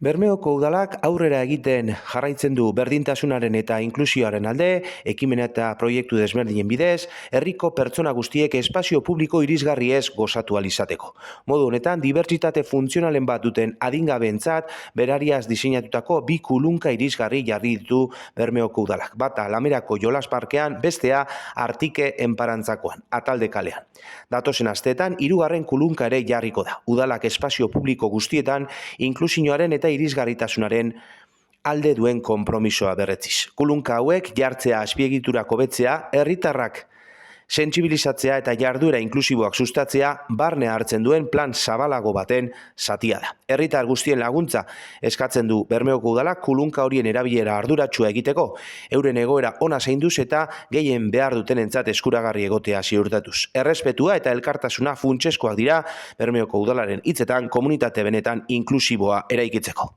Bermeoko udalak aurrera egiten jarraitzen du berdintasunaren eta inklusioaren alde, ekimen eta proiektu desberdinen bidez, herriko pertsona guztiek espazio publiko irisgarriez gozatu ahal izateko. Modu honetan, dibertsitate funtzionalen bat duten adingabeentzat berariaz diseinatutako bi kulunka irisgarri jarri ditu Bermeoko udalak. Bata Lamerako jolas parkean, bestea Artike enparantzakoan, Atalde kalean. Datozen asteetan, 3. kulunka ere jarriko da. Udalak espazio publiko guztietan inklusioaren eta irisgarritasunaren alde duen konpromisoa berretziz. Kulunka hauek jartzea azpiegiturak hobetzea, herritarrak sentsibilizatzea eta jarduera inklusiboak sustatzea barne hartzen duen plan zabalago baten zatia da. Herritar guztien laguntza eskatzen du Bermeoko udalak kulunka horien erabilera arduratsua egiteko, euren egoera ona zainduz eta gehien behar dutenentzat eskuragarri egotea ziurtatuz. Errespetua eta elkartasuna funtsezkoak dira Bermeoko udalaren hitzetan komunitate benetan inklusiboa eraikitzeko.